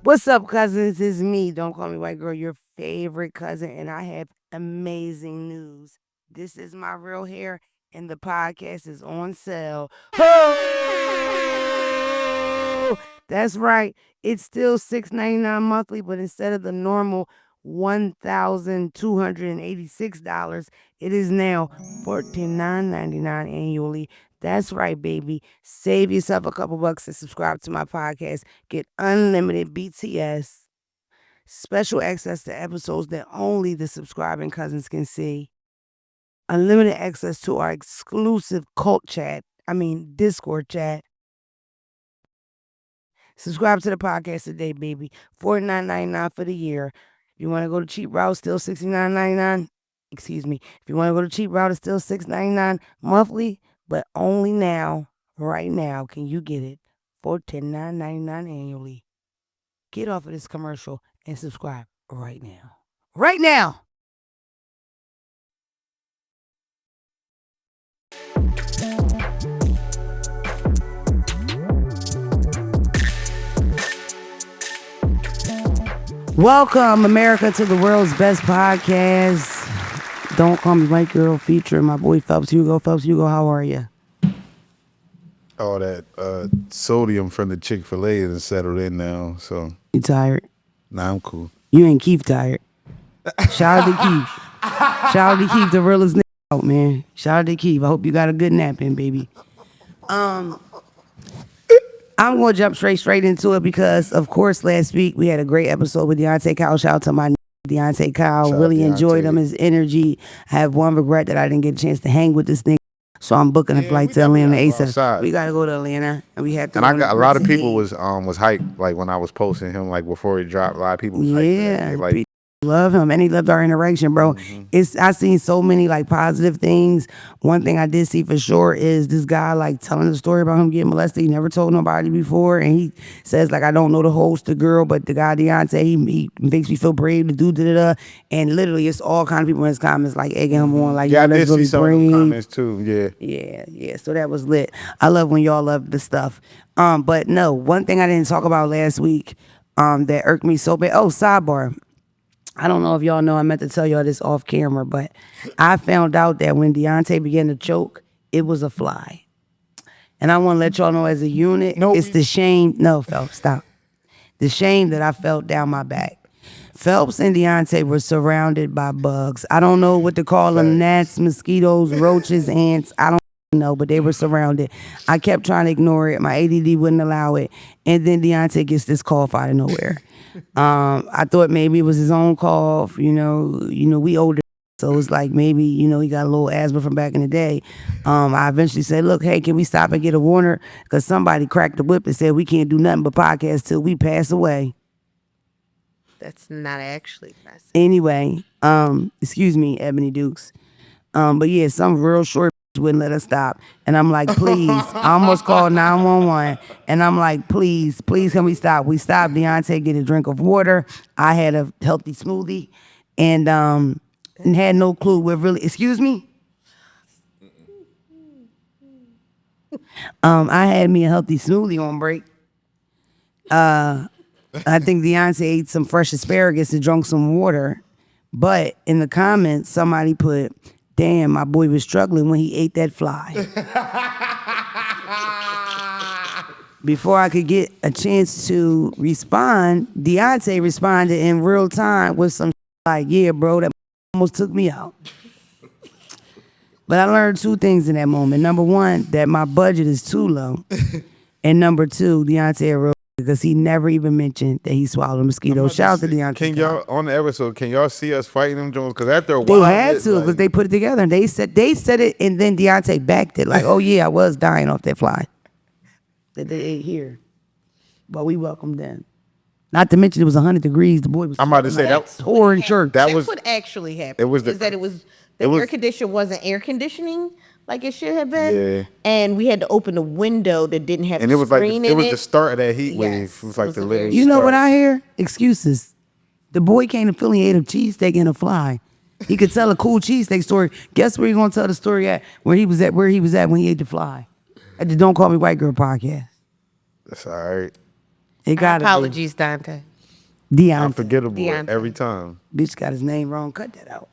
What's up, cousins? It's me. Don't call me white girl, your favorite cousin, and I have amazing news. This is my real hair, and the podcast is on sale. Ho! That's right. It's still $6.99 monthly, but instead of the normal $1,286, it is now $14,999 annually. That's right, baby. Save yourself a couple bucks and subscribe to my podcast. Get unlimited BTS, special access to episodes that only the subscribing cousins can see, unlimited access to our exclusive cult chat, Discord chat. Subscribe to the podcast today, baby. $49.99 for the year. If you want to go the cheap route, still $69.99. Excuse me. If you want to go the cheap route, it's still $6.99 monthly, but only now, right now, can you get it for $10,999 annually. Get off of this commercial and subscribe right now. Right now! Welcome, America, to the world's best podcast. Don't Call Me White Girl, featuring my boy Phelps Hugo. Phelps Hugo, how are you? All that sodium from the Chick-fil-A is settled in now, so. You tired? Nah, I'm cool. You ain't Keith tired. Shout out to Keith. Shout out to Keith, the realest nigga out, man. Shout out to Keith. I hope you got a good nap in, baby. I'm going to jump straight into it because, of course, last week we had a great episode with Deontay Kyle. Shout out to my Deontay Kyle. Shout really out enjoyed Deontay. him, his energy. I have one regret that I didn't get a chance to hang with this nigga. So I'm booking a flight we to Atlanta definitely gotta go ASAP. outside. We got to go to Atlanta, and we have to And I go got a to lot of Brooklyn. people was hyped, like when I was posting him, like before he dropped. A lot of people was hyped. Yeah, For that. Like, love him, and he loved our interaction, bro. I seen so many like positive things. One thing I did see for sure is this guy like telling the story about him getting molested. He never told nobody before, and he says like, I don't know the host, the girl, but the guy Deontay, he makes me feel brave to do da. And literally, it's all kind of people in his comments like egging him on, like, yeah, I yo, did let's really see some of them brave. comments too. Yeah. Yeah. So that was lit. I love when y'all love the stuff. But no, one thing I didn't talk about last week, that irked me so bad. Oh, sidebar. I don't know if y'all know, I meant to tell y'all this off camera, but I found out that when Deontay began to choke, it was a fly. And I want to let y'all know as a unit, it's the shame. No, Phelps, stop. The shame that I felt down my back. Phelps and Deontay were surrounded by bugs. I don't know what to call them, gnats, mosquitoes, roaches, ants. I don't know, but they were surrounded. I kept trying to ignore it. My ADD wouldn't allow it. And then Deontay gets this cough out of nowhere. I thought maybe it was his own cough. You know, we older, so it's like maybe, he got a little asthma from back in the day. I eventually said, look, hey, can we stop and get a warner? Because somebody cracked the whip and said we can't do nothing but podcast till we pass away. That's not actually nice. Anyway, excuse me, Ebony Dukes. But yeah, some real short wouldn't let us stop. And I'm like, please. I almost called 911. And I'm like, please, can we stop? We stopped. Deontay get a drink of water. I had a healthy smoothie. And had no clue what really, excuse me? I had me a healthy smoothie on break. I think Deontay ate some fresh asparagus and drank some water. But in the comments, somebody put, damn, my boy was struggling when he ate that fly. Before I could get a chance to respond, Deontay responded in real time with some like, yeah, bro, that almost took me out. But I learned two things in that moment. Number one, that my budget is too low. And number two, Deontay a real because he never even mentioned that he swallowed a mosquito. Shout out to Deontay. Can y'all on the episode? Can y'all see us fighting them Jones? Because after a They while, had to because they put it together and they said it, and then Deontay backed it like, oh yeah, I was dying off that fly that they ate here, but we welcomed them. Not to mention it was 100 degrees. The boy was. I'm about to say that tore in church. that That's was what actually happened. it was the- is that it was the it was- air conditioner wasn't air conditioning like it should have been. Yeah. And we had to open a window that didn't have and the it was like screen it in was it. the start of that heat wave. Yes, It was like it was the a literal. very- You know what start. I hear? Excuses. The boy came to Philly and ate a cheesesteak and a fly. He could tell a cool cheesesteak story. Guess where he gonna tell the story at? Where he was at when he ate the fly. At the Don't Call Me White Girl podcast. That's all right. It got Apologies, Dante. Deontay. Unforgettable Deontay. every time. Bitch got his name wrong. Cut that out.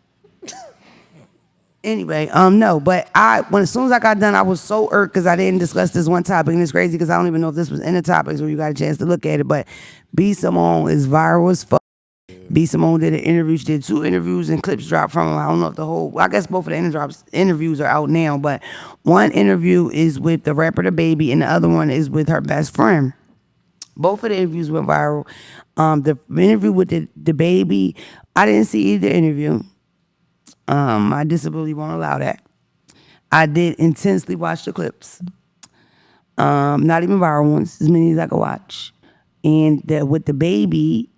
Anyway, no, but as soon as I got done, I was so irked because I didn't discuss this one topic, and it's crazy because I don't even know if this was in the topics where you got a chance to look at it. But B Simone is viral as fuck. B Simone did an interview. She did 2 interviews and clips dropped from them. I don't know if the whole. I guess both of the interviews are out now, but one interview is with the rapper The Baby, and the other one is with her best friend. Both of the interviews went viral. The interview with the Baby, I didn't see either interview. My disability won't allow that. I did intensely watch the clips. Not even viral ones, as many as I could watch. And with the Baby,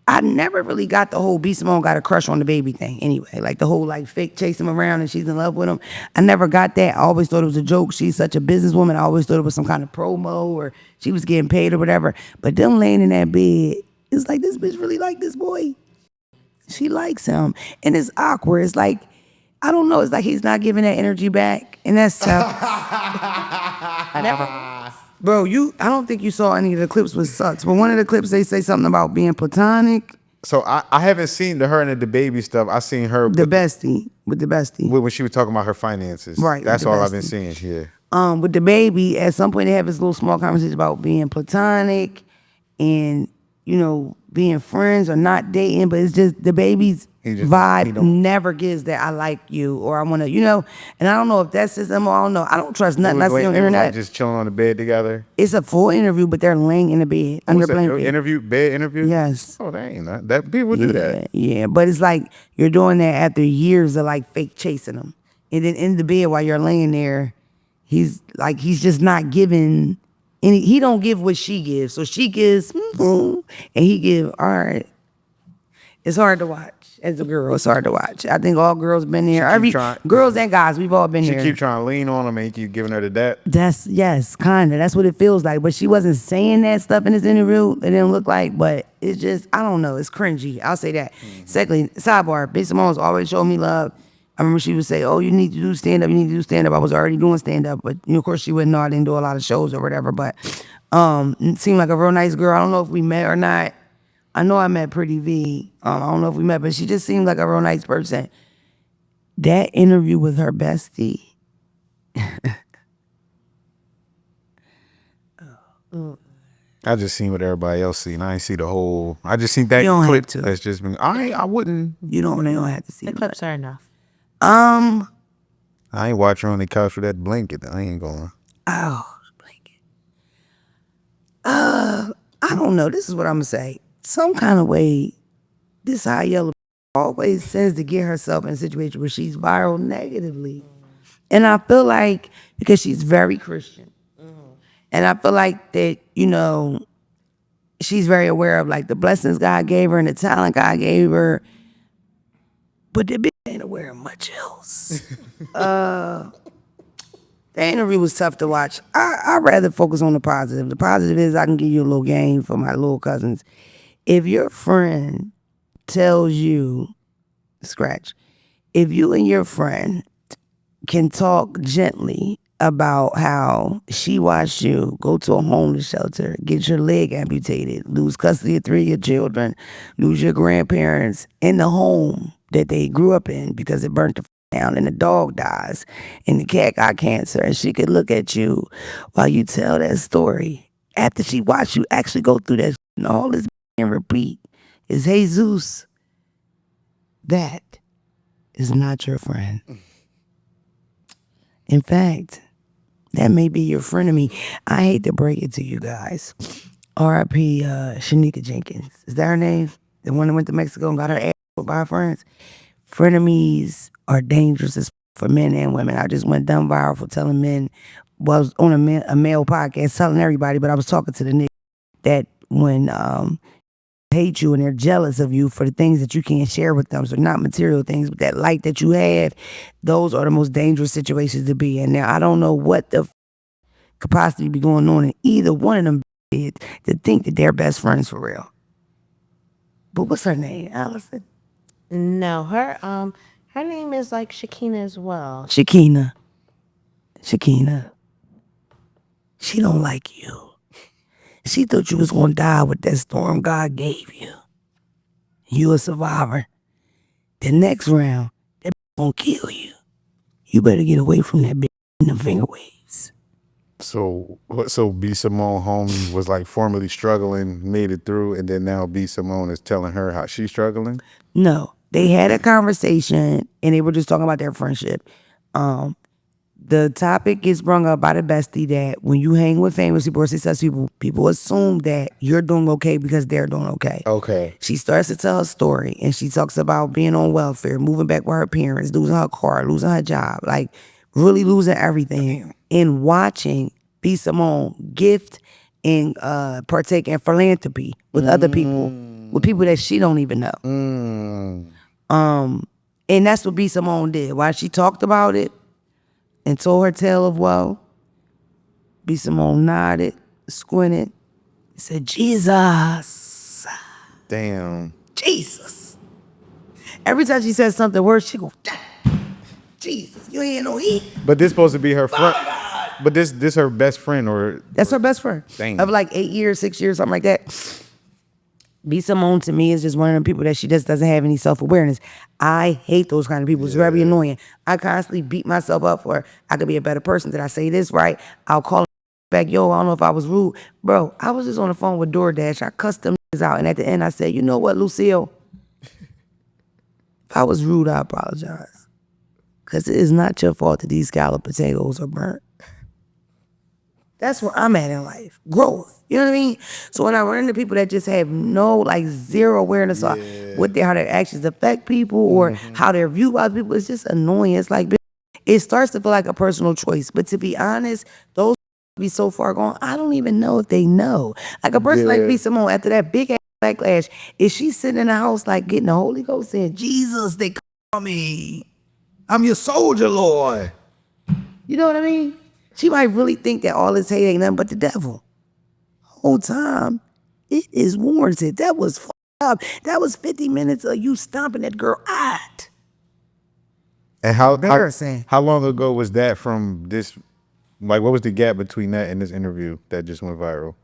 I never really got the whole B Simone got a crush on the Baby thing anyway. Like the whole like fake chase him around and she's in love with him. I never got that. I always thought it was a joke. She's such a businesswoman. I always thought it was some kind of promo or she was getting paid or whatever. But them laying in that bed, it's like this bitch really like this boy. She likes him. And it's awkward. It's like, I don't know. It's like he's not giving that energy back. And that's tough. I never. Bro, I don't think you saw any of the clips with Sucks. But one of the clips, they say something about being platonic. So I haven't seen her and the Baby stuff. I seen her With the bestie. when she was talking about her finances. Right. That's all I've been bestie. seeing. Yeah. With the Baby, at some point they have this little small conversation about being platonic and, being friends or not dating, but it's just the Baby's vibe never gives that I like you or I want to, and I don't know if that's his MO. I don't know. I don't trust nothing I see on the internet. Like just chilling on the bed together. It's a full interview, but they're laying in the bed under a blanket. Bed interview? Yes. Oh, that ain't that. People do that. Yeah, but it's like you're doing that after years of like fake chasing them. And then in the bed while you're laying there, he's just not giving any, he don't give what she gives. So she gives, and he give, all right. It's hard to watch. As a girl, it's hard to watch. I think all girls been there. Girls and guys, we've all been She there. keep trying to lean on him and he keep giving her the that. Yes, kind of. That's what it feels like. But she wasn't saying that stuff in this interview. It didn't look like, but it's just, I don't know. It's cringy. I'll say that. Secondly, sidebar, Big Simone's always showed me love. I remember she would say, oh, you need to do stand-up. I was already doing stand-up. But, of course, she wouldn't know I didn't do a lot of shows or whatever. But it seemed like a real nice girl. I don't know if we met or not. I know I met Pretty V. I don't know if we met, but she just seemed like a real nice person. That interview with her bestie. I just seen what everybody else seen. I ain't see the whole. I just seen that You don't clip. have to. That's just been. I wouldn't. They don't have to see The clips are enough. I ain't watching her on the couch with that blanket. I ain't going. Oh, blanket. I don't know. This is what I'm gonna say. Some kind of way, this high yellow always tends to get herself in a situation where she's viral negatively. And I feel like, because she's very Christian, and I feel like that, she's very aware of like the blessings God gave her and the talent God gave her, but the bitch ain't aware of much else. The interview was tough to watch. I'd rather focus on the positive. The positive is I can give you a little game for my little cousins. If your friend tells you, if you and your friend can talk gently about how she watched you go to a homeless shelter, get your leg amputated, lose custody of 3 of your children, lose your grandparents in the home that they grew up in because it burnt the down and the dog dies and the cat got cancer, and she could look at you while you tell that story after she watched you actually go through that and all this and repeat is Jesus. That is not your friend. In fact, that may be your frenemy. I hate to break it to you guys. R.I.P. Shanika Jenkins. Is that her name? The one that went to Mexico and got her ass by her friends? Frenemies are dangerous for men and women. I just went dumb viral for telling men, well, I was on a male podcast telling everybody, but I was talking to the nigga that when hate you and they're jealous of you for the things that you can't share with them, so not material things, but that light that you have, those are the most dangerous situations to be in. Now, I don't know what the could possibly be going on in either one of them to think that they're best friends for real. But what's her name, Allison? No, her name is like Shakina as well. Shakina. She don't like you. She thought you was gonna die with that storm God gave you. You a survivor. The next round, that gonna kill you. You better get away from that bitch in the finger waves. So B Simone homie was like formerly struggling, made it through, and then now B Simone is telling her how she's struggling. No, they had a conversation and they were just talking about their friendship. The topic gets brung up by the bestie that when you hang with famous people or successful people, people assume that you're doing okay because they're doing okay. Okay. She starts to tell her story and she talks about being on welfare, moving back with her parents, losing her car, losing her job, like really losing everything. Damn. And watching B. Simone gift and partake in philanthropy with other people, with people that she don't even know. And that's what B. Simone did. While she talked about it and told her tale of woe, B. Simone nodded, squinted, and said, Jesus. Damn. Jesus. Every time she says something worse, she go, Jesus, you ain't no heat. But this supposed to be her friend. But this her best friend or That's her best friend. Damn. Of like 8 years, 6 years, something like that. B. Simone to me is just one of the people that she just doesn't have any self-awareness. I hate those kind of people. It's very annoying. I constantly beat myself up for, I could be a better person. Did I say this right? I'll call back, yo, I don't know if I was rude. Bro, I was just on the phone with DoorDash. I cussed them out. And at the end, I said, you know what, Lucille? If I was rude, I apologize. Because it is not your fault that these scalloped potatoes are burnt. That's where I'm at in life. Growth. You know what I mean? So when I run into people that just have no, like, zero awareness on how their actions affect people or how they're viewed by people, it's just annoying. It's like, it starts to feel like a personal choice. But to be honest, those be so far gone, I don't even know if they know. Like a person like B. Simone, after that big ass backlash, is she sitting in the house like getting the Holy Ghost saying, Jesus, they call me. I'm your soldier, Lord. You know what I mean? She might really think that all this hate ain't nothing but the devil. Whole time, it is warranted. That was fucked up. That was 50 minutes of you stomping that girl out. And how Embarrassing. how long ago was that from this? Like, what was the gap between that and this interview that just went viral?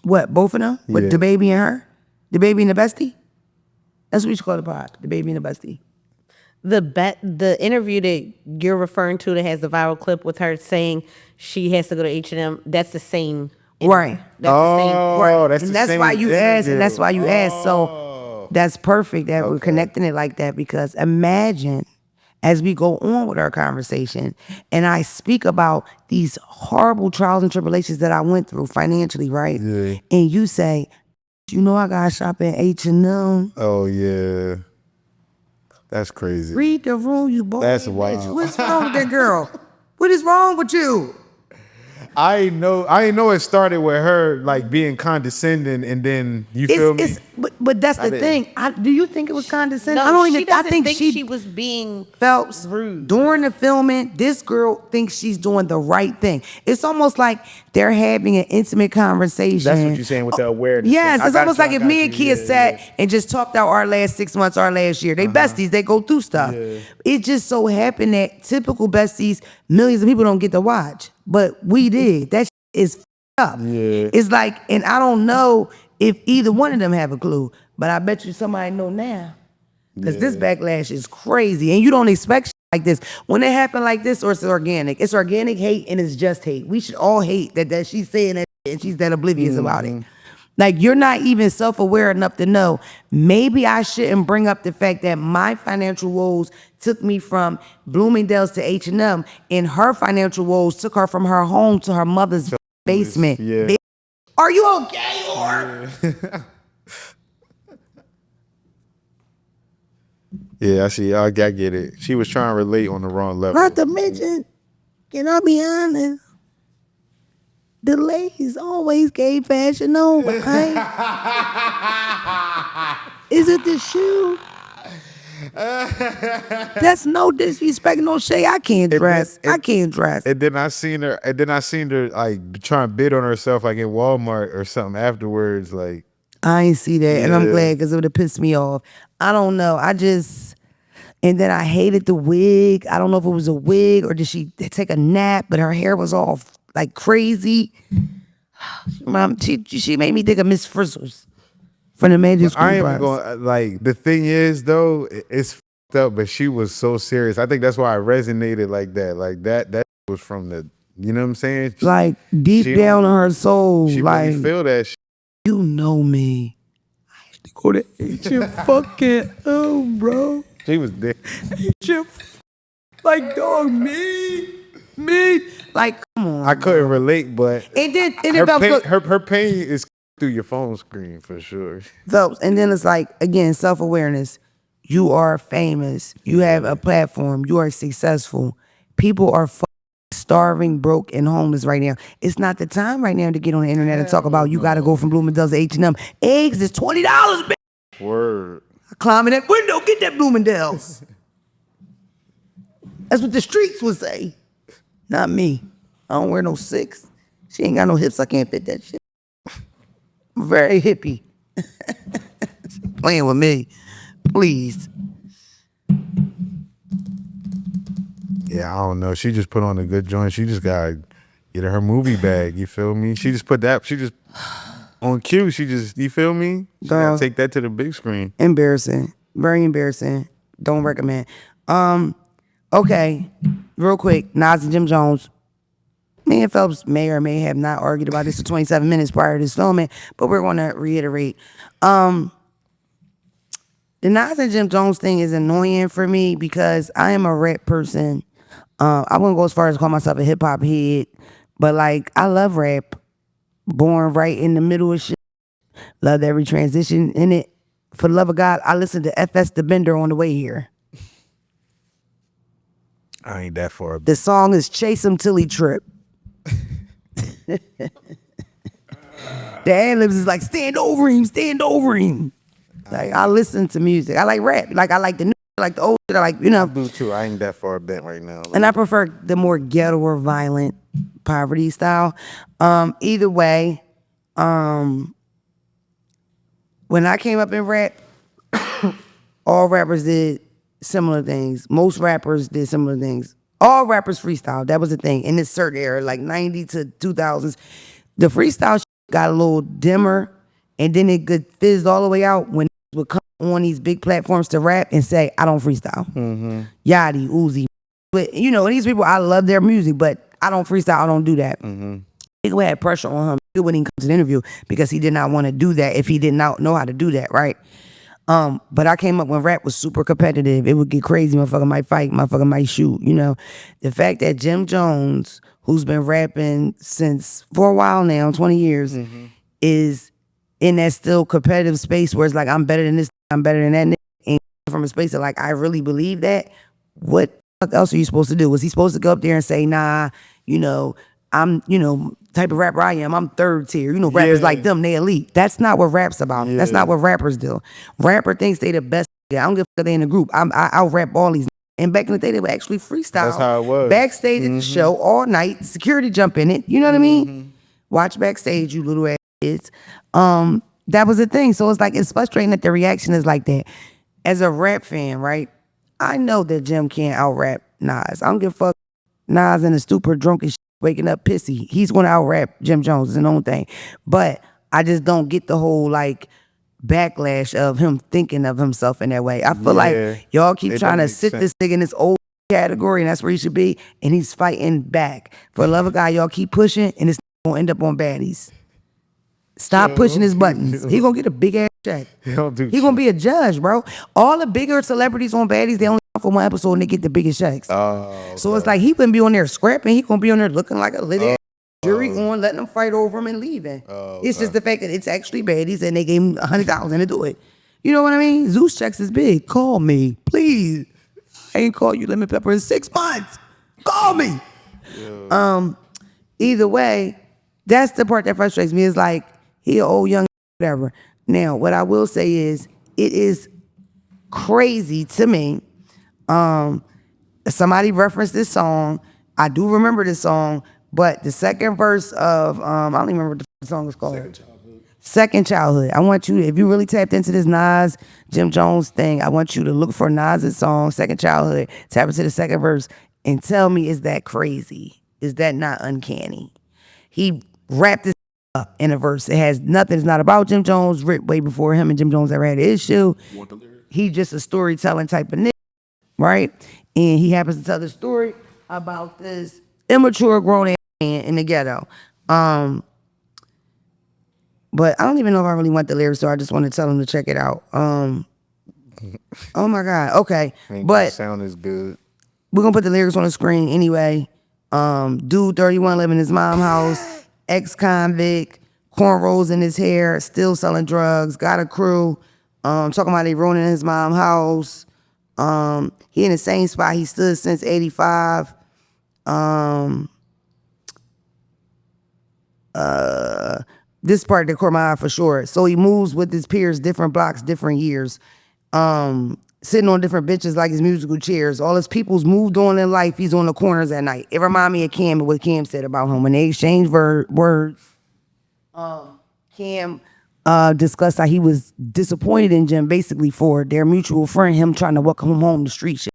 What, both of them? With the baby and her? The baby and the bestie? That's what we should call the pod. The baby and the bestie. The interview that you're referring to that has the viral clip with her saying she has to go to H&M, that's the same interview. Right. That's the same. Right. That's and the that's same why you asked, and interview. that's why you asked. So that's perfect that we're connecting it like that, because imagine as we go on with our conversation and I speak about these horrible trials and tribulations that I went through financially, right? Yeah. And you say, you know, I got to shop at H&M. Oh yeah. That's crazy. Read the room, you boy. That's wild. What's wrong with that girl? What is wrong with you? I know it started with her like being condescending, and then you feel me. But that's the thing. Do you think it was condescending? I No, don't even. she doesn't I think she was being felt rude. During the filming, this girl thinks she's doing the right thing. It's almost like they're having an intimate conversation. That's what you're saying with the awareness. Yes, thing. it's almost like if me and Kia sat and just talked out our last 6 months, our last year. They besties, they go through stuff. Yeah. It just so happened that typical besties, millions of people don't get to watch. But we did. That is up. Yeah. It's like, and I don't know if either one of them have a clue, but I bet you somebody know now. Because this backlash is crazy, and you don't expect shit like this. When it happen like this, or it's organic. It's organic hate, and it's just hate. We should all hate that she's saying that shit and she's that oblivious about it. Like, you're not even self-aware enough to know, maybe I shouldn't bring up the fact that my financial woes took me from Bloomingdale's to H&M, and her financial woes took her from her home to her mother's basement. Yeah. Are you okay, or? Yeah, I see. I get it. She was trying to relate on the wrong level. Not to mention, can I be honest? The ladies always gave fashion over. Is it the shoe? That's no disrespect, no shade. I can't dress. I can't dress. And then I seen her like trying to bid on herself like in Walmart or something afterwards. Like, I ain't see that, and I'm glad, because it would have pissed me off. I don't know. And then I hated the wig. I don't know if it was a wig or did she take a nap, but her hair was all like crazy. Mom, she made me think of Miss Frizzles from the Magic School I ain't even Bus. going like the thing is though, it's fucked up, but she was so serious. I think that's why I resonated like that. Like that was from the, you know what I'm saying? Like deep She down don't- in her soul, She like really feel that shit. you know me. I have to go to HM bro. She was there. HM, like dog, me. Like come on. I couldn't relate, but And then her felt pain, good. her pain is through your phone screen for sure. And then it's like again self-awareness. You are famous. You have a platform. You are successful. People are starving, broke, and homeless right now. It's not the time right now to get on the internet and talk about you got to go from Bloomingdale's to H&M. Eggs is $20, bitch. Word. Climb in that window, get that Bloomingdale's. That's what the streets would say. Not me. I don't wear no 6. She ain't got no hips. I can't fit that shit. I'm very hippie. Playing with me. Please. Yeah, I don't know. She just put on a good joint. She just got get her movie bag. You feel me? She just put that. She just on cue. She just, you feel me? She gotta Dog. take that to the big screen. Embarrassing. Very embarrassing. Don't recommend. Okay. Real quick. Nas and Jim Jones. Me and Phelps may or may have not argued about this for 27 minutes prior to this filming, but we're going to reiterate. The Nas and Jim Jones thing is annoying for me because I am a rap person. I wouldn't go as far as call myself a hip hop head, but like I love rap. Born right in the middle of shit. Loved every transition in it. For the love of God, I listened to FS The Bender on the way here. I ain't that far. The song is Chase Him Till He Trip. The ad-libs is like, stand over him. Like, I listen to music. I like rap. Like, I like the new, I like the old shit. I like, I do too. I ain't that far bent right now. and I prefer the more ghetto or violent poverty style. Either way, when I came up in rap, all rappers did similar things. Most rappers did similar things. All rappers freestyle. That was the thing. In this certain era, like 90 to 2000s, the freestyle shit got a little dimmer, and then it could fizzed all the way out when it would come on these big platforms to rap and say, I don't freestyle. Yachty, Uzi. But, these people, I love their music, but I don't freestyle. I don't do that. People had pressure on him. He wouldn't come to the interview because he did not want to do that if he did not know how to do that, right? But I came up when rap was super competitive. It would get crazy. Motherfucker might fight. Motherfucker might shoot. The fact that Jim Jones, who's been rapping for a while now, 20 years, is in that still competitive space where it's like, I'm better than this, I'm better than that. And from a space of like, I really believe that. What the fuck else are you supposed to do? Was he supposed to go up there and say, nah, I'm, type of rapper I am, I'm third tier. Rappers like them, they elite. That's not what rap's about. Yeah. That's not what rappers do. Rapper thinks they the best. I don't give a fuck if they in a group. I'll rap all these. And back in the day, they would actually freestyle. That's how it was. Backstage at the show all night. Security jump in it. You know what I mean? Watch backstage, you little ass kids. That was the thing. So it's frustrating that the reaction is like that. As a rap fan, right? I know that Jim can't out-rap Nas. I don't give a fuck. Nas in a stupor, drunk as shit, waking up pissy. He's going to out-rap Jim Jones. It's his own thing. But I just don't get the whole, backlash of him thinking of himself in that way. I feel like y'all keep trying to sit this nigga in this old category, and that's where he should be, and he's fighting back. For the love of God, y'all keep pushing, and it's going to end up on baddies. Stop pushing his buttons. He going to get a big-ass check. He going to be a judge, bro. All the bigger celebrities on baddies, they only come for one episode, and they get the biggest checks. So it's like he wouldn't be on there scrapping. He going to be on there looking like a little jury on, letting them fight over him and leaving. It's just the fact that it's actually baddies, and they gave him $100,000 to do it. You know what I mean? Zeus checks is big. Call me, please. I ain't called you Lemon Pepper in 6 months. Call me. Either way, that's the part that frustrates me. Is like, he an old young whatever. Now, what I will say is, it is crazy to me. Somebody referenced this song. I do remember this song, but the second verse of I don't even remember what the song is called. Second Childhood. I want you, if you really tapped into this Nas, Jim Jones thing, I want you to look for Nas's song, Second Childhood, tap into the second verse, and tell me, is that crazy? Is that not uncanny? He rapped this in a verse. It has nothing. It's not about Jim Jones. Written way before him and Jim Jones ever had an issue. He just a storytelling type of nigga, right? And he happens to tell the story about this immature grown ass man in the ghetto. But I don't even know if I really want the lyrics, so I just want to tell him to check it out. Oh my God. Okay. But sound is good. we're gonna put the lyrics on the screen anyway. Dude 31 living in his mom's house, ex-convict, cornrows in his hair, still selling drugs, got a crew, talking about they ruining his mom's house. He in the same spot he stood since 85. This part that caught my eye for sure. So he moves with his peers, different blocks, different years. Sitting on different benches like his musical chairs. All his people's moved on in life. He's on the corners at night. It remind me of Cam and what Cam said about him. When they exchanged words, Cam discussed how he was disappointed in Jim basically for their mutual friend, him trying to welcome him home the street shit.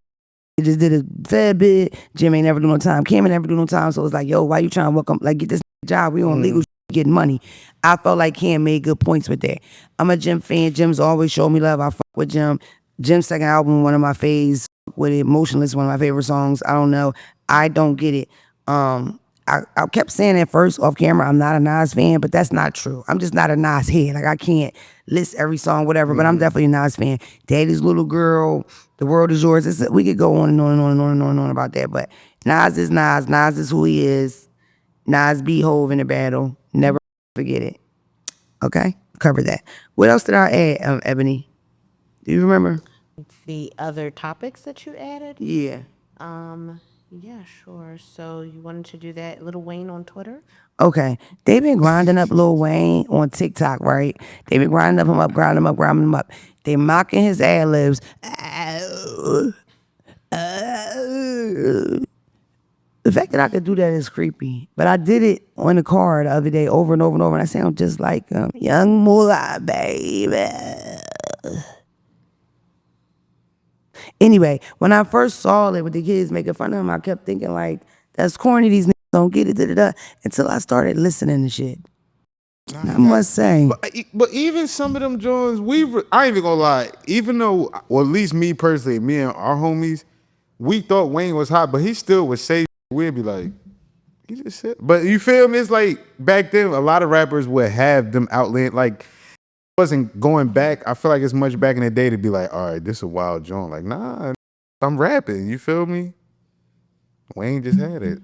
He just did a fair bit. Jim ain't never do no time. Cam ain't never do no time. So it's like, yo, why you trying to welcome, like, get this job? We on legal shit, getting money. I felt like Cam made good points with that. I'm a Jim fan. Jim's always showed me love. I fuck with Jim. Jim's second album, one of my faves. With it, Motionless, one of my favorite songs. I don't know. I don't get it. I kept saying at first off camera, I'm not a Nas fan, but that's not true. I'm just not a Nas head. Like, I can't list every song, whatever, but I'm definitely a Nas fan. Daddy's Little Girl, The World Is Yours. We could go on and on and on and on and on and on about that, but Nas is Nas. Nas is who he is. Nas beat Hov in the battle. Never forget it. Okay? Cover that. What else did I add, Ebony? Do you remember? The other topics that you added? Yeah. Yeah, sure. So you wanted to do that Little Wayne on Twitter? Okay. They've been grinding up Lil Wayne on TikTok, right? They've been grinding him up, grinding him up, grinding him up. They mocking his ad libs. The fact that I could do that is creepy. But I did it on the car the other day over and over and over, and I sound just like Young Moolah, baby. Anyway, when I first saw it with the kids making fun of him, I kept thinking like, that's corny, these niggas don't get it, da-da-da, until I started listening to shit. I must say. But even some of them Jones, I ain't even gonna lie, even though, or at least me personally, me and our homies, we thought Wayne was hot, but he still would say, we'd be like, he just said, but you feel me? It's like back then, a lot of rappers would have them outland, like, wasn't going back. I feel like it's much back in the day to be like, all right, this is a wild joint. Like, nah, I'm rapping. You feel me? Wayne just had it.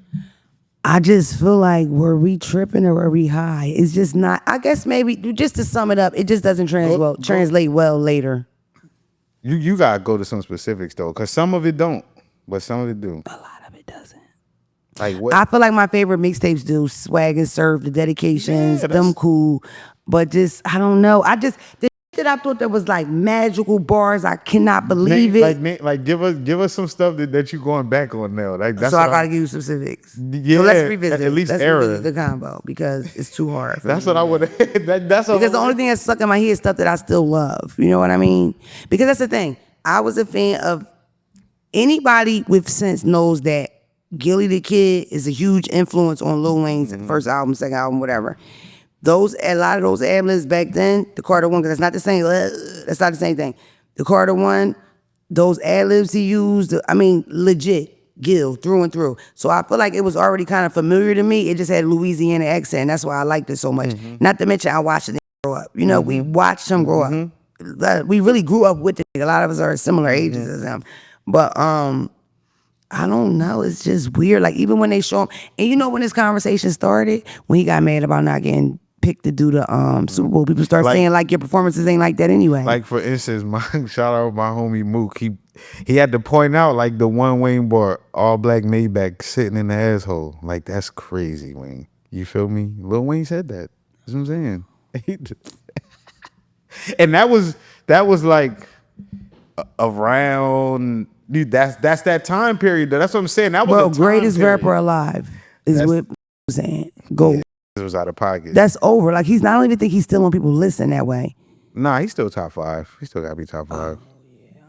I just feel like, were we tripping or were we high? It's just not. I guess maybe, just to sum it up, it just doesn't translate well later. You gotta go to some specifics though, because some of it don't, but some of it do. A lot of it doesn't. Like what? I feel like my favorite mixtapes do Swag and Serve, the dedications, them cool. But just, I don't know. The shit that I thought that was like magical bars, I cannot believe it. Like give us some stuff that you going back on now. Like that's so I gotta give you specifics. Yeah, so let's revisit. At least let's era. revisit the combo because it's too hard. That's what I would. That's because the only thing that's stuck in my head is stuff that I still love. You know what I mean? Because that's the thing. I was a fan of anybody with sense knows that Gilly the Kid is a huge influence on Lil Wayne's first album, second album, whatever. A lot of those ad-libs back then, the Carter one, because that's not the same. That's not the same thing. The Carter one, those ad-libs he used, I mean, legit, Gil, through and through. So I feel like it was already kind of familiar to me. It just had a Louisiana accent, and that's why I liked it so much. Not to mention, I watched it grow up. You know, we watched him grow up. We really grew up with it. A lot of us are similar ages as him. But I don't know. It's just weird. Like, even when they show him, and you know when this conversation started, when he got mad about not getting picked to do the Super Bowl, people start saying like your performances ain't like that anyway. Like for instance, shout out my homie Mook. He had to point out like the one Wayne bought all black Maybach sitting in the asshole. Like that's crazy, Wayne. You feel me? Lil Wayne said that. That's what I'm saying. And that was like around. Dude, that's that time period. That's what I'm saying. That was the greatest rapper alive is what I'm saying. Go. Yeah. It was out of pocket. That's over. Like I don't even think he's still on people listen that way. Nah, he's still top 5. He still gotta be top 5.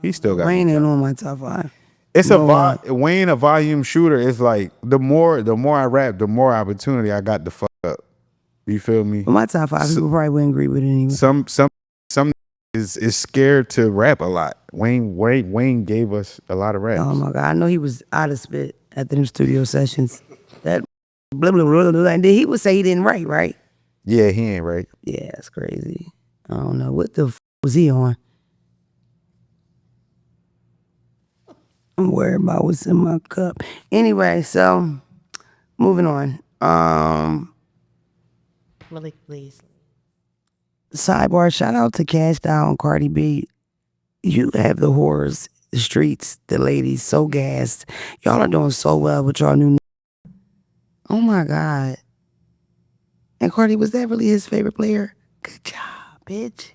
He still got. Wayne ain't on my top 5. It's Wayne a volume shooter. It's like the more I rap, the more opportunity I got to fuck up. You feel me? But my top 5 people probably wouldn't agree with it anyway. Some is scared to rap a lot. Wayne gave us a lot of raps. Oh my God, I know he was out of spit at the studio sessions. That blah, blah, blah, blah, and then he would say he didn't write, right? Yeah, he ain't right. Yeah, that's crazy. I don't know. What the was he on? I'm worried about what's in my cup. Anyway, so moving on. Malik, please. Sidebar, shout out to Cash Doll and Cardi B. You have the whores, the streets, the ladies so gassed. Y'all are doing so well with y'all new. Oh my God. And Cardi, was that really his favorite player? Good job, bitch.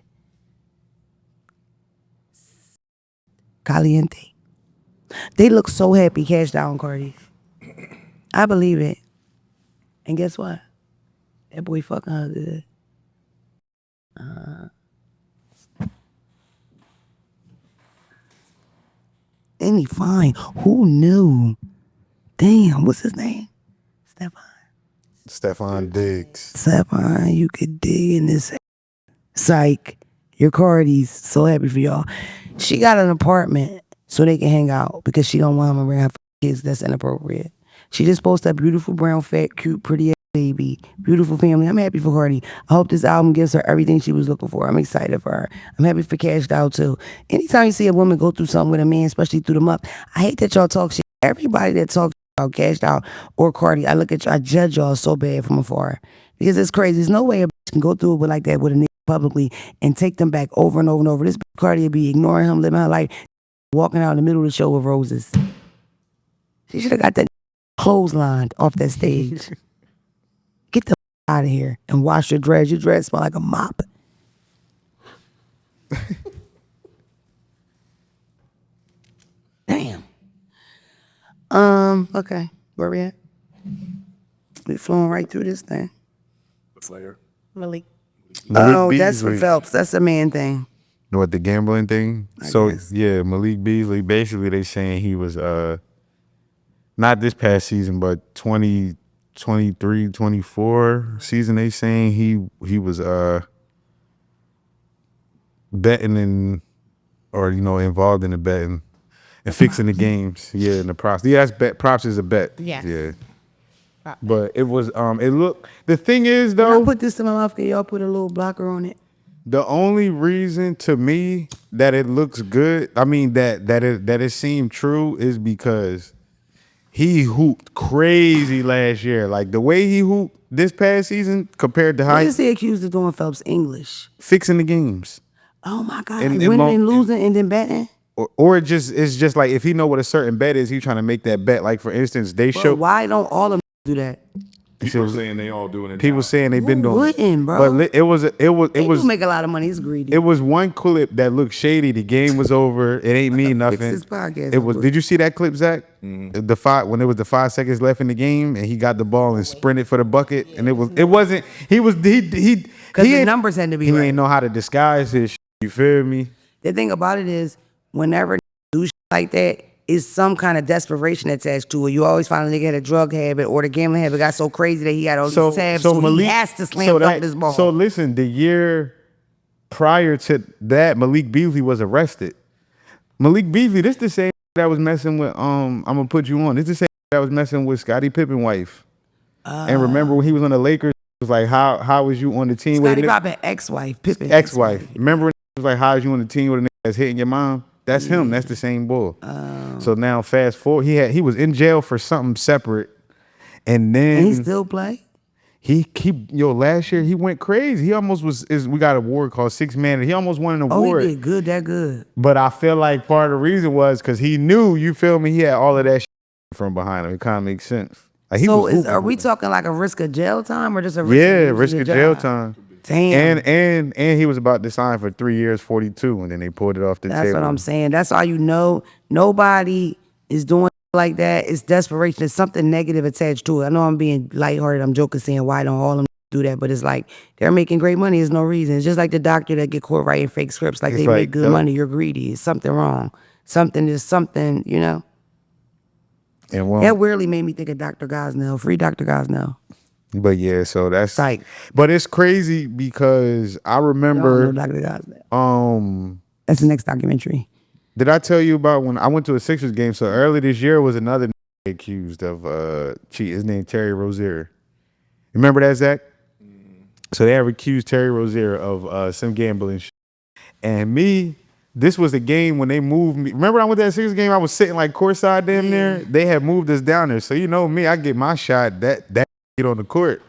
Caliente. They look so happy, Cash Doll and Cardi. I believe it. And guess what? That boy fucking her good. And he fine. Who knew? Damn, what's his name? Stephon Diggs. Stephon, you could dig in this. Psych. Your Cardi's so happy for y'all. She got an apartment so they can hang out because she don't want him around her kids. That's inappropriate. She just posted a beautiful, brown, fat, cute, pretty baby. Beautiful family. I'm happy for Cardi. I hope this album gives her everything she was looking for. I'm excited for her. I'm happy for Cash Doll too. Anytime you see a woman go through something with a man, especially through the month, I hate that y'all talk shit. Everybody that talks about Cash Doll or Cardi, I look at y'all, I judge y'all so bad from afar. Because it's crazy. There's no way a bitch can go through it with like that with a nigga publicly and take them back over and over and over. This Cardi would be ignoring him, living her life, walking out in the middle of the show with roses. She should have got that clotheslined off that stage. Get the out of here and wash your dreads. Your dreads smell like a mop. Damn. Okay. Where we at? We flowing right through this thing. The Slayer. Malik. Oh, that's for Phelps. That's a man thing. What, the gambling thing? I So guess. yeah, Malik Beasley, basically they saying he was not this past season, but 2023, 24 season, they saying he was betting in, or involved in the betting and fixing the games. Yeah, in the props. Yeah, that's bet. Props is a bet. Yes. Yeah. But it was it looked, the thing is though, When I put this to my mouth, can y'all put a little blocker on it? the only reason to me that it looks good, I mean that it seemed true, is because he hooped crazy last year. Like the way he hooped this past season compared to how What he is he accused of doing, Phelps? English. fixing the games. Oh my God. And Winning long- and losing and then betting? Or it's just like if he know what a certain bet is, he trying to make that bet. Like for instance, they Bro, show why don't all of them do that? People are saying they all doing it. people saying they've been Who doing wouldn't, bro? But it was They do make a lot of money. It's greedy. it was one clip that looked shady. The game was over. It ain't mean nothing. this podcast It was. over. Did you see that clip, Zach? The when it was the 5 seconds left in the game, and he got the ball and sprinted for the bucket, and it wasn't. He Because the numbers had to be He right. ain't know how to disguise his. You feel me? The thing about it is, whenever do shit like that, is some kind of desperation attached to it. You always find a nigga had a drug habit or the gambling habit got so crazy that he had all these tabs, so he has to slam dunk this ball. So listen, the year prior to that, Malik Beasley was arrested. Malik Beasley, this the same that was messing with I'm gonna put you on. This the same that was messing with Scottie Pippen's wife. And remember when he was on the Lakers, it was like how was you on the team Scottie with a Pippen ex-wife, Pippen ex-wife? Remember when it was like how was you on the team with a nigga that's hitting your mom? That's him. That's the same bull. So now fast forward, he was in jail for something separate, and then And he still play? last year he went crazy. He almost we got an award called Six Man. He almost won an Oh, award. he did good, that good. But I feel like part of the reason was because he knew, you feel me, he had all of that from behind him. It kind of makes sense. Like Are we talking like a risk of jail time or just a risk of risk losing of your jail job? time. Damn. And he was about to sign for 3 years, 42, and then they pulled it off the That's table. what I'm saying. That's all you know. Nobody is doing like that. It's desperation. There's something negative attached to it. I know I'm being lighthearted. I'm joking saying why don't all of them do that, but it's like they're making great money. There's no reason. It's just like the doctor that get caught writing fake scripts. Like It's they like, make good money. You're greedy. It's something wrong. Something is something, you know? And well, That weirdly made me think of Dr. Gosnell. Free Dr. Gosnell. But yeah, so that's Psych. But it's crazy because I Y'all remember. know Dr. God's now. That's the next documentary. Did I tell you about when I went to a Sixers game? So early this year was another accused of cheat. His name Terry Rozier. Remember that, Zach? So they have accused Terry Rozier of some gambling shit. And this was the game when they moved me. Remember I went to that Sixers game? I was sitting like courtside damn near. They had moved us down there. So you know me, I get my shot. That get on the court.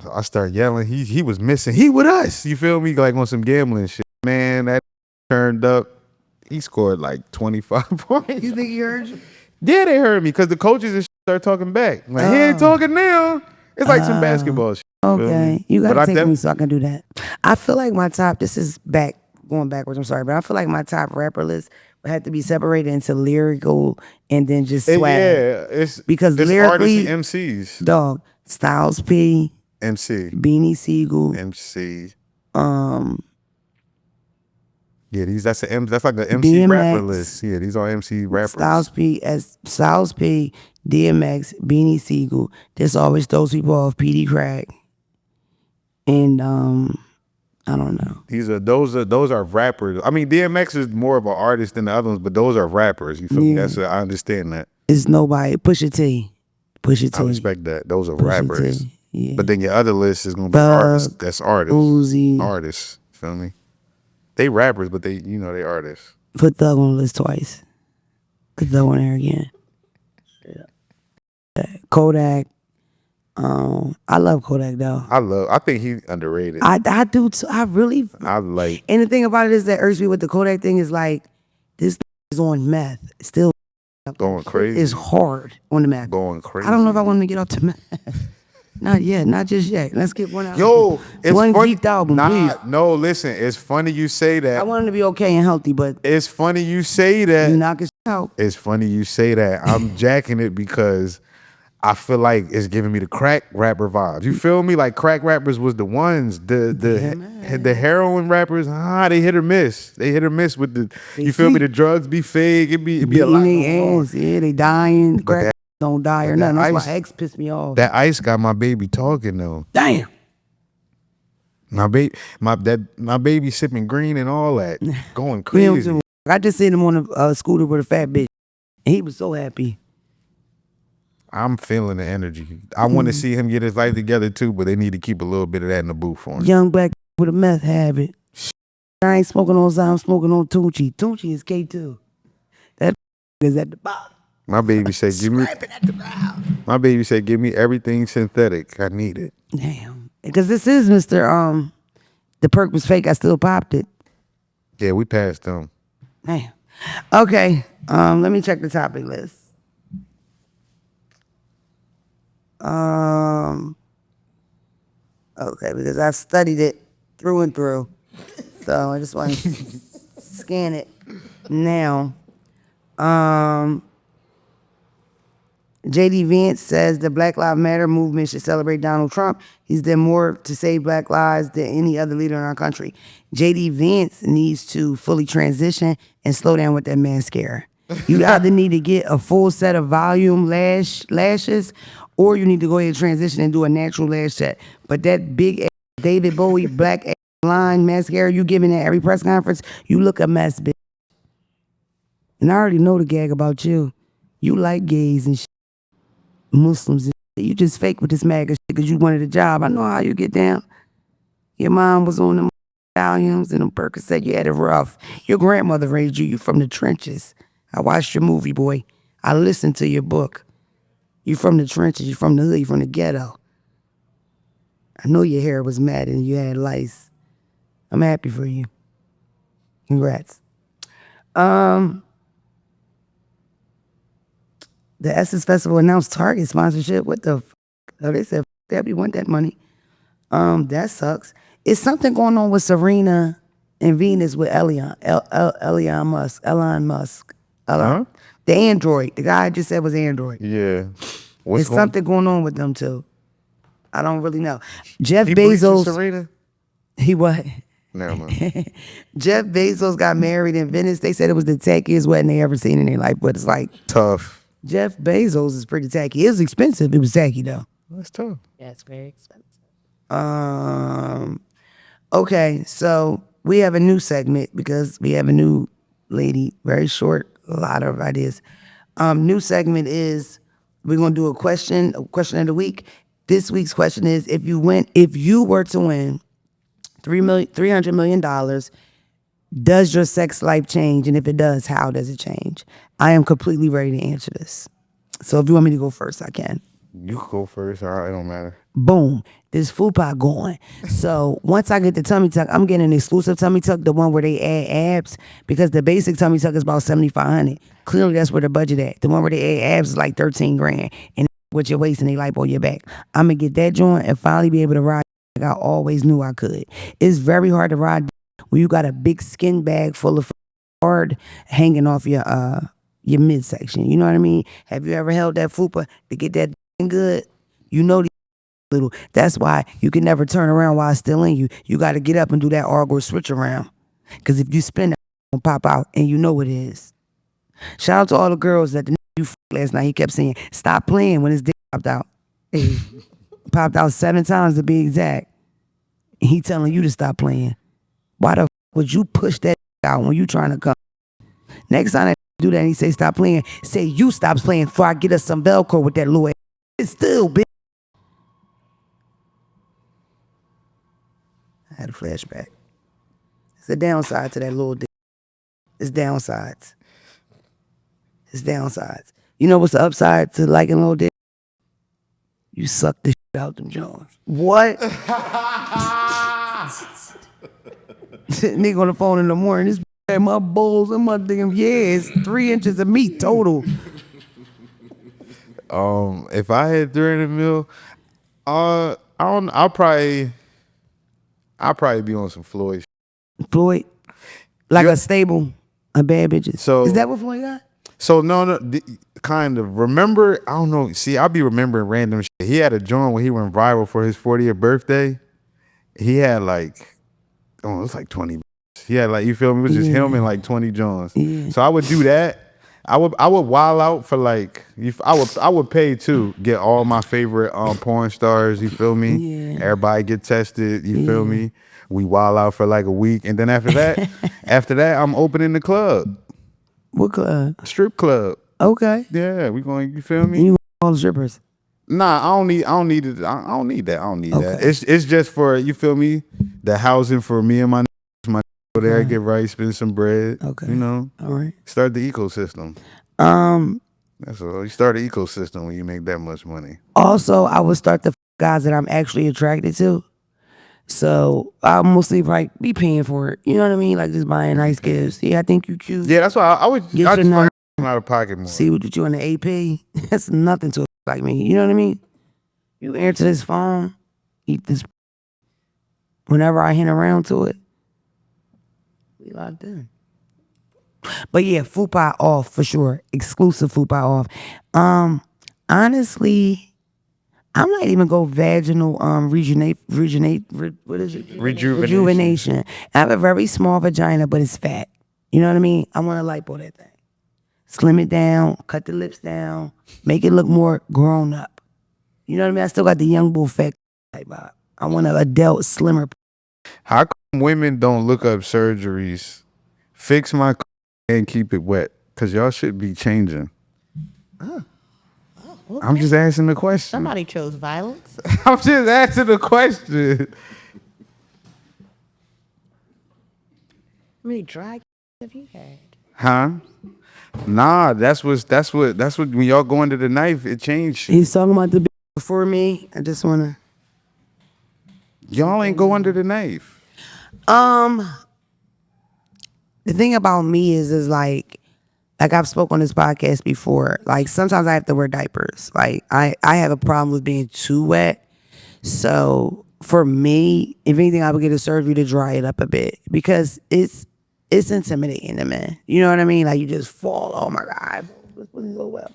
So I start yelling. He was missing. He with us. You feel me? Like on some gambling shit. Man, that turned up. He scored like 25 points. You think he heard you? Yeah, they heard me because the coaches and shit start talking back. Like, he ain't talking now. It's like some basketball shit. Okay. You got to take me so I can do that. I feel like my top, this is going backwards, I'm sorry, but I feel like my top rapper list would have to be separated into lyrical and then just swag. Yeah, because it's lyrically, artists and MCs. Dog, Styles P, MC. Beanie Siegel, MC. Yeah, that's like an MC DMX, rapper list. Yeah, these are MC rappers. Styles P, DMX, Beanie Siegel. This always throws people off. PD Crack, and I don't know. Those are rappers. I mean, DMX is more of an artist than the other ones, but those are rappers. You feel me? I understand that. It's nobody. Pusha T. I respect that. Those are rappers. Yeah. But then your other list is gonna be artists. That's artists. Uzi. Artists. Feel me? They rappers, but they artists. Put Thug on the list twice. Put Thug on there again. Yeah. Kodak. I love Kodak though. I think he underrated. I do too. I really. I like. And the thing about it is that irks me with the Kodak thing is like, this is on meth. Still Going crazy. It's hard on the meth. Going crazy. I don't know if I want to get off the meth. Not yet. Not just yet. Let's get one out. Yo, it's one funny. geeked album, please. No, listen. It's funny you say that. I want him to be okay and healthy, but it's funny you say that. you knock his out. It's funny you say that. I'm jacking it because I feel like it's giving me the crack rapper vibes. You feel me? Like crack rappers was the ones. The heroin rappers, they hit or miss. They hit or miss with the. You feel me? The drugs be fake. It be a lot. Yeah, they dying. Crack don't die or nothing. That's why X pissed me off. That ice got my baby talking though. Damn. My baby sipping green and all that, going crazy. I just seen him on a scooter with a fat bitch, and he was so happy. I'm feeling the energy. I want to see him get his life together too, but they need to keep a little bit of that in the booth for him. Young black with a meth habit. I ain't smoking on Zack, I'm smoking on Tunchi. Tunchi is K2. That is at the bottom. My baby said, My baby said, give me everything synthetic. I need it. Damn. Because this is Mr. The perk was fake. I still popped it. Yeah, we passed them. Damn. Okay. Let me check the topic list. Okay, because I've studied it through and through. So I just want to scan it now. JD Vance says the Black Lives Matter movement should celebrate Donald Trump. He's done more to save black lives than any other leader in our country. JD Vance needs to fully transition and slow down with that mascara. You either need to get a full set of volume lashes, or you need to go ahead and transition and do a natural lash set. But that big David Bowie black line mascara you giving at every press conference, you look a mess, bitch. And I already know the gag about you. You like gays and shit. Muslims and shit. You just fake with this MAGA shit because you wanted a job. I know how you get down. Your mom was on them Valiums and them Percocet. You had it rough. Your grandmother raised you. You from the trenches. I watched your movie, boy. I listened to your book. You from the trenches. You from the hood. You from the ghetto. I know your hair was matted and you had lice. I'm happy for you. Congrats. The Essence Festival announced Target sponsorship. What the f***? Oh, they said, that we want that money. That sucks. Is something going on with Serena and Venus with Elon Musk? Huh? The Android. The guy I just said was Android. Yeah. There's something going on with them too. I don't really know. Jeff He Bezos. Serena? He what? Never mind. Jeff Bezos got married in Venice. They said it was the tackiest wedding they ever seen in their life, but it's like Tough. Jeff Bezos is pretty tacky. It was expensive. It was tacky though. That's tough. That's very expensive. Okay, so we have a new segment because we have a new lady, very short, a lot of ideas. New segment is we're gonna do a question of the week. This week's question is if you were to win $300 million, does your sex life change? And if it does, how does it change? I am completely ready to answer this. So if you want me to go first, I can. You go first. All right, it don't matter. Boom, this food pot going. So once I get the tummy tuck, I'm getting an exclusive tummy tuck, the one where they add abs, because the basic tummy tuck is about $7,500. Clearly that's where the budget at. The one where they add abs is like 13 grand, and with your waist and they lipo on your back. I'm gonna get that joint and finally be able to ride like I always knew I could. It's very hard to ride when you got a big skin bag full of hard hanging off your midsection. You know what I mean? Have you ever held that fupa to get that good? You know little. That's why you can never turn around while it's still in you. You got to get up and do that Argo switch around. Because if you spin it, it'll pop out, and you know it is. Shout out to all the girls that you last night. He kept saying, stop playing when his dick popped out. Hey, popped out 7 times to be exact. And he telling you to stop playing. Why the would you push that out when you trying to come? Next time I do that and he say stop playing, say you stop playing before I get us some Velcro with that little ass. It's still big. I had a flashback. It's a downside to that little dick. It's downsides. It's downsides. You know what's the upside to liking little dick? You suck the shit out them Jones. What? Nigga on the phone in the morning. This at my balls and my damn it's 3 inches of meat total. If I had 300 mil, I'll probably be on some Floyd. Floyd, like a stable, a bad bitches. So is that what Floyd got? So no, kind of. Remember, I don't know. See, I'll be remembering random shit. He had a joint when he went viral for his 40th birthday. He had like, it was like 20. He had like, you feel me? It was just him and like 20 joints. Yeah. So I would do that. I would wild out for like, I would pay to get all my favorite porn stars. You feel me? Yeah. Everybody get tested. You feel me? We wild out for like a week, and then after that, I'm opening the club. What club? Strip club. Okay. Yeah, we going. You feel me? You all the strippers. Nah, I don't need it. I don't need that. It's just for, you feel me? The housing for me and my go there, get right, spend some bread. Okay. You know. All right. Start the ecosystem. That's all. You start an ecosystem when you make that much money. Also, I would start the guys that I'm actually attracted to. So I'll mostly probably be paying for it. You know what I mean? Like just buying nice gifts. Yeah, I think you cute. Yeah, that's why I would get just out of pocket more. See what you in the AP. That's nothing to a like me. You know what I mean? You answer this phone, eat this. Whenever I hint around to it, we locked in. But yeah, fupa off for sure. Exclusive fupa off. Honestly, I might even go vaginal rejuvenation. I have a very small vagina, but it's fat. You know what I mean? I want to lipo that thing. Slim it down, cut the lips down, make it look more grown up. You know what I mean? I still got the young bull fat type vibe. I want an adult, slimmer. How come women don't look up surgeries? Fix my and keep it wet, because y'all should be changing. Okay. I'm just asking the question. Somebody chose violence. I'm just asking the question. How many dry have you had? Huh? Nah, that's what when y'all go into the knife, it changed. He's talking about the before me. I just wanna. Y'all ain't go under the knife. The thing about me is like I've spoke on this podcast before, like sometimes I have to wear diapers. Like I have a problem with being too wet. So for me, if anything, I would get a surgery to dry it up a bit, because it's intimidating to men. You know what I mean? Like you just fall, oh my God, what's so well?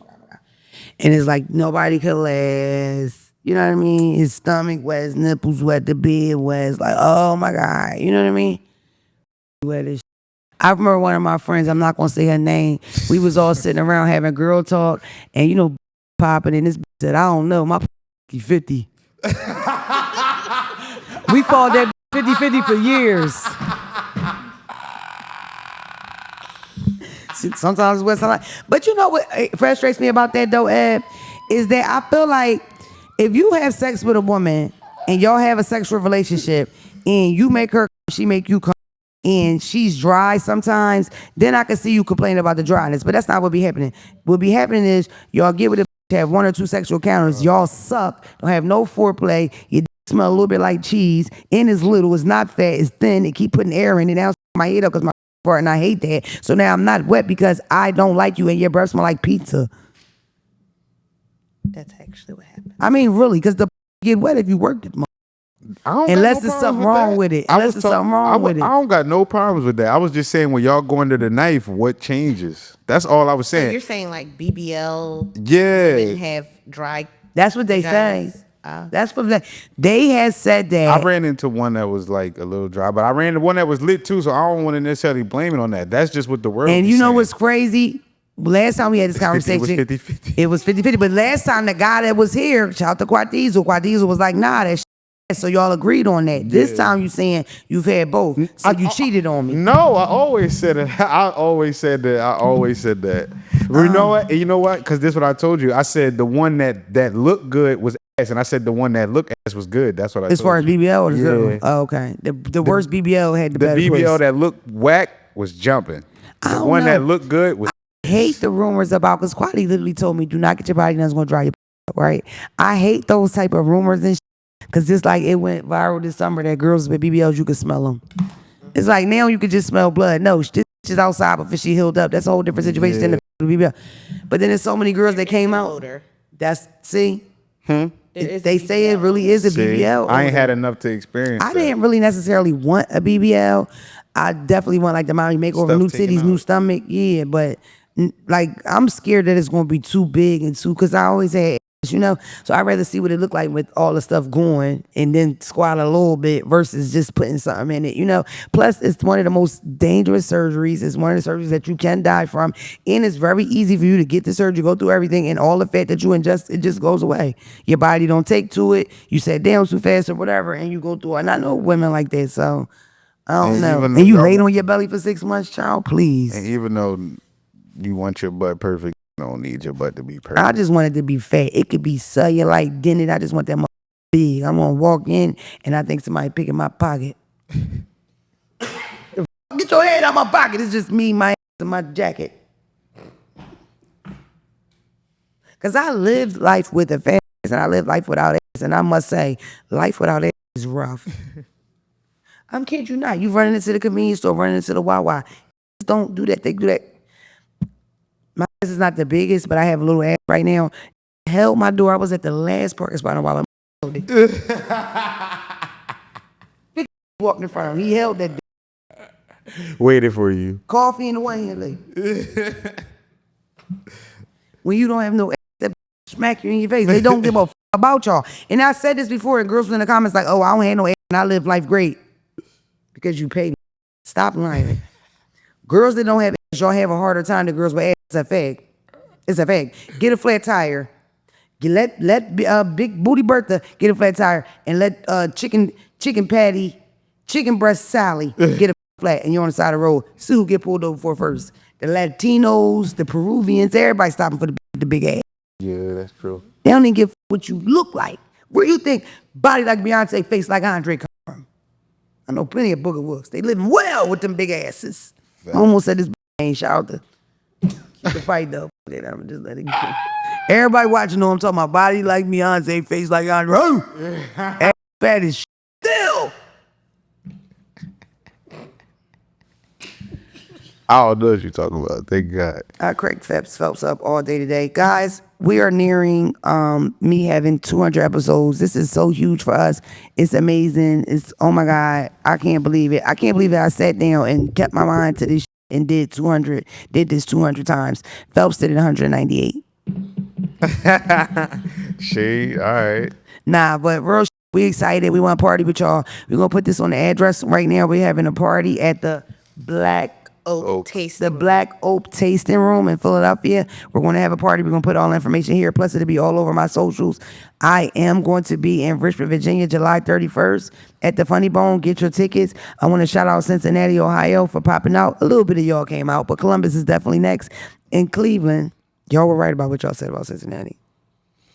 And it's like nobody could last. You know what I mean? His stomach wet, his nipples wet, the bed wet. It's like, oh my God. You know what I mean? Wet as I remember one of my friends, I'm not going to say her name. We was all sitting around having girl talk, and you know, popping, and this said, I don't know, my 50. We fought that 50-50 for years. Sometimes it's West Side. But you know what frustrates me about that though, Ed, is that I feel like if you have sex with a woman and y'all have a sexual relationship and you make her, she make you come, and she's dry sometimes, then I can see you complaining about the dryness. But that's not what be happening. What be happening is y'all get with a have 1 or 2 sexual encounters, y'all suck, don't have no foreplay, you smell a little bit like cheese, and it's little, it's not fat, it's thin, it keep putting air in it. Now my head up because my part, and I hate that. So now I'm not wet because I don't like you and your breath smell like pizza. That's actually what happened. I mean, really, because the get wet if you worked it more. Unless there's something wrong with it. Unless there's something wrong with it. I don't got no problems with that. I was just saying when y'all go under the knife, what changes? That's all I was So saying. you're saying like BBL Yeah. women have dry. That's what they say. Guys, That's what they had said that. I ran into one that was like a little dry, but I ran into one that was lit too, so I don't want to necessarily blame it on that. That's just what the world And is you know saying. what's crazy? Last time we had this conversation, It was 50-50. It was 50-50. But last time the guy that was here, shout out to Quad Diesel was like, nah, that's so y'all agreed on that. This time you saying you've had both. So you cheated on me. No, I always said it. I always said that. But you know what? Because this is what I told you. I said the one that looked good was ass, and I said the one that looked ass was good. That's what I told you. As far as BBL or the good Yeah. one? Oh, okay. The worst BBL had the better BBL place. that looked whack was jumping. I The don't one know. that looked good was. I hate the rumors about, because Quadi literally told me, do not get your body done, it's going to dry your up, right? I hate those type of rumors and because just like it went viral this summer that girls with BBLs, you could smell them. It's like now you could just smell blood. No, this is outside before she healed up. That's a whole different situation than the BBL. But then there's so many girls that came out. odor. That's, see? Is They say it really is a See, BBL. I ain't odor. had enough to experience. I didn't really necessarily want a BBL. I definitely want like the Miami makeover, Stuff new taken titties, out. new stomach. Yeah, but like I'm scared that it's gonna be too big and too, because I always had, you know, so I'd rather see what it look like with all the stuff going and then squat a little bit versus just putting something in it, you know. Plus, it's one of the most dangerous surgeries. It's one of the surgeries that you can die from, and it's very easy for you to get the surgery, go through everything, and all the fat that you ingest, it just goes away. Your body don't take to it. You sat down too fast or whatever, and you go through it. And I know women like that, so I don't And know. even And you though- laid on your belly for 6 months, child, please. And even though you want your butt perfect, you don't need your butt to be perfect. I just want it to be fat. It could be cellulite, dented. I just want that big. I'm gonna walk in and I think somebody picking my pocket. Get your head out my pocket. It's just me, my ass, and my jacket. Cause I lived life with a fat ass and I lived life without ass, and I must say, life without ass is rough. I'm kidding you not. You running into the convenience store, running into the Wawa. Don't do that. They do that. My ass is not the biggest, but I have a little ass right now. Held my door. I was at the last parking spot while I walked in front of him. He held that Waited for you. coffee in the one hand. Like, when you don't have no ass, that smack you in your face. They don't give a about y'all. And I said this before, and girls was in the comments like, oh, I don't have no ass and I live life great. Because you pay me. Stop lying. Girls that don't have ass, y'all have a harder time than girls with ass. It's a fact. It's a fact. Get a flat tire. Let Big Booty Bertha get a flat tire, and let chicken patty, chicken breast Sally get a flat, and you're on the side of the road. See who get pulled over for first. The Latinos, the Peruvians, everybody stopping for the big ass. Yeah, that's true. They don't even give what you look like. Where you think body like Beyonce, face like Andre come from? I know plenty of booger wooks. They living well with them big asses. I almost said this ain't shout out to keep the fight though. I'm just letting you go. Everybody watching know I'm talking about body like Beyonce, face like Andre. Ass fat as still. I don't know what you're talking about. Thank God. I cracked Phelps up all day today. Guys, we are nearing me having 200 episodes. This is so huge for us. It's amazing. It's, oh my God, I can't believe it. I can't believe that I sat down and kept my mind to this and did this 200 times. Phelps did it 198. Shade, all right. Nah, but real we excited. We want to party with y'all. We're going to put this on the address right now. We're having a party at the Black Oak Taste. The Black Oak Tasting Room in Philadelphia. We're going to have a party. We're going to put all the information here. Plus, it'll be all over my socials. I am going to be in Richmond, Virginia, July 31st at the Funny Bone. Get your tickets. I want to shout out Cincinnati, Ohio for popping out. A little bit of y'all came out, but Columbus is definitely next. In Cleveland, y'all were right about what y'all said about Cincinnati.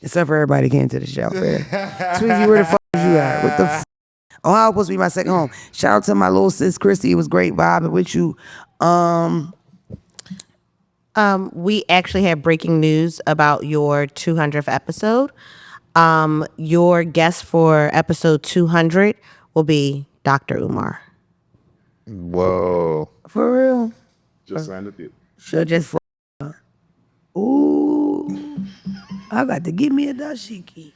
Except for everybody that came to the show. Sweezy, where the fuck was you at? What the fuck? Ohio supposed to be my second home. Shout out to my little sis Christy. It was great vibing with you. We actually have breaking news about your 200th episode. Your guest for episode 200 will be Dr. Umar. Whoa. For real. Just signed the deal. So just ooh, I got to give me a dashiki.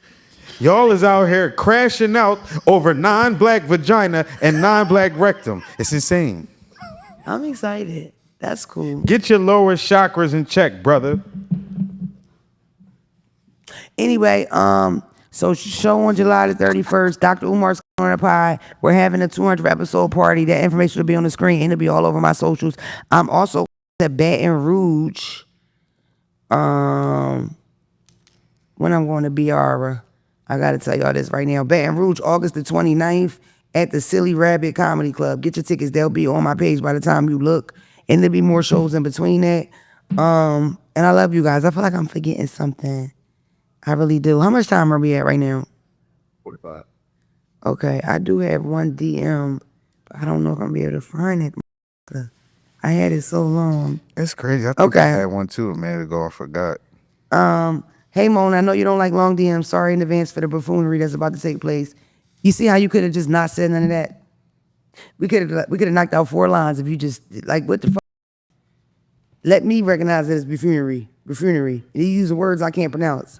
Y'all is out here crashing out over non-black vagina and non-black rectum. It's insane. I'm excited. That's cool. Get your lower chakras in check, brother. Anyway, so show on July the 31st, Dr. Umar's Corner Pie. We're having a 200th episode party. That information will be on the screen and it'll be all over my socials. I'm also at Baton Rouge. When I'm going to BR, I got to tell y'all this right now. Baton Rouge, August the 29th at the Silly Rabbit Comedy Club. Get your tickets. They'll be on my page by the time you look. And there'll be more shows in between that. And I love you guys. I feel like I'm forgetting something. I really do. How much time are we at right now? 45. Okay, I do have one DM, but I don't know if I'm gonna be able to find it. I had it so long. That's crazy. I think Okay. I had one too a minute ago. I forgot. Hey, Moan, I know you don't like long DMs. Sorry in advance for the buffoonery that's about to take place. You see how you could have just not said none of that? We could have knocked out 4 lines if you just, like, what the fuck? Let me recognize it as buffoonery. Buffoonery. You use the words I can't pronounce.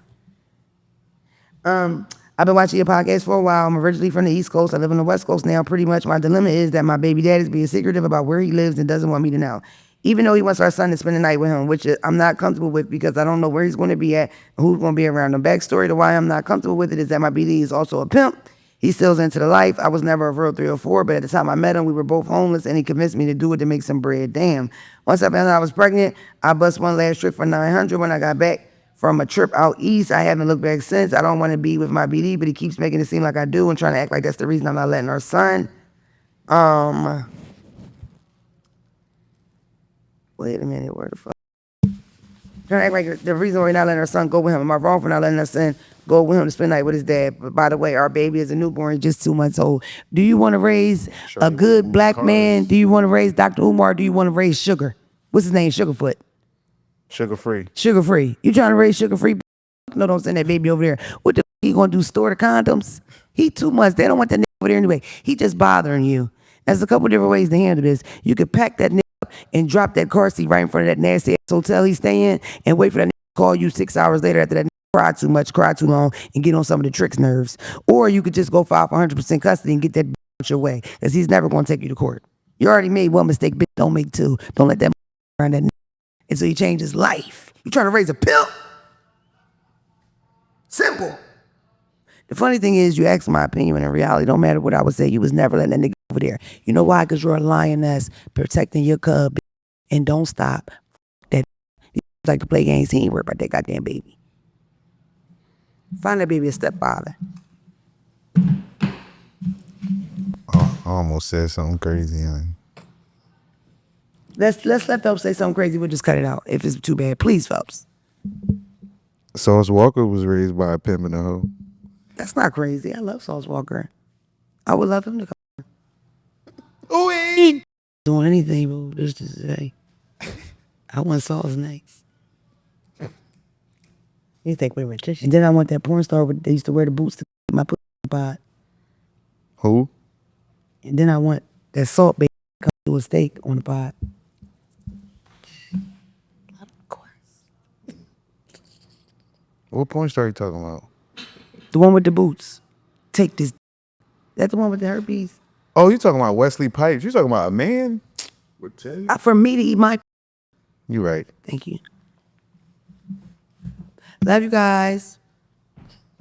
I've been watching your podcast for a while. I'm originally from the East Coast. I live on the West Coast now. Pretty much my dilemma is that my baby dad is being secretive about where he lives and doesn't want me to know. Even though he wants our son to spend the night with him, which I'm not comfortable with because I don't know where he's going to be at and who's going to be around. The backstory to why I'm not comfortable with it is that my BD is also a pimp. He still's into the life. I was never a real 3 or 4, but at the time I met him, we were both homeless, and he convinced me to do it to make some bread. Damn. Once I found out I was pregnant, I bust one last trip for 900 when I got back from a trip out east. I haven't looked back since. I don't want to be with my BD, but he keeps making it seem like I do and trying to act like that's the reason I'm not letting our son. Wait a minute, where the fuck? Trying to act like the reason we're not letting our son go with him. Am I wrong for not letting our son go with him to spend the night with his dad? But by the way, our baby is a newborn, just 2 months old. Do you want to raise a good black man? Do you want to raise Dr. Umar? Do you want to raise Sugar? What's his name? Sugarfoot. Sugar free. Sugar free. You trying to raise sugar free? No, don't send that baby over there. What the f he gonna do? Store the condoms? He 2 months. They don't want that nigga over there anyway. He just bothering you. There's a couple different ways to handle this. You could pack that nigga up and drop that car seat right in front of that nasty ass hotel he's staying in and wait for that nigga to call you 6 hours later after that nigga cried too much, cried too long, and get on some of the tricks nerves. Or you could just go file for 100% custody and get that out your way because he's never gonna take you to court. You already made one mistake, bitch. Don't make 2. Don't let that around that nigga until he changes his life. You trying to raise a pimp? Simple. The funny thing is, you asked my opinion, and in reality, don't matter what I would say, you was never letting that nigga over there. You know why? Because you're a lioness protecting your cub, and don't stop. That you like to play games, he ain't worried about that goddamn baby. Find that baby a stepfather. I almost said something crazy. Let's let Phelps say something crazy. We'll just cut it out if it's too bad. Please, Phelps. Sauce Walker was raised by a pimp and a hoe. That's not crazy. I love Sauce Walker. I would love him to come. Ooh, He doing anything, boo. Just to say, I want Sauce next. You think we were just... And then I want that porn star they used to wear the boots to my pussy pot. Who? And then I want that salt baby to come to a steak on the pot. Of course. What porn star you talking about? The one with the boots. Take this. That's the one with the herpes. Oh, you talking about Wesley Pipes? You talking about a man? With Ted? For me to eat my. You right. Thank you. Love you guys.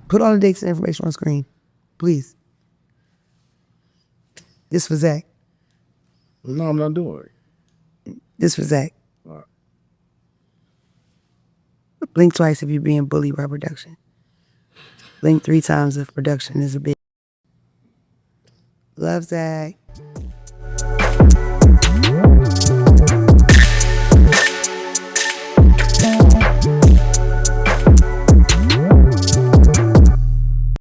Put all the dates and information on the screen, please. This for Zack. No, I'm not doing it. This for Zack. All right. Blink twice if you're being bullied by production. Blink 3 times if production is a bitch. Love, Zack.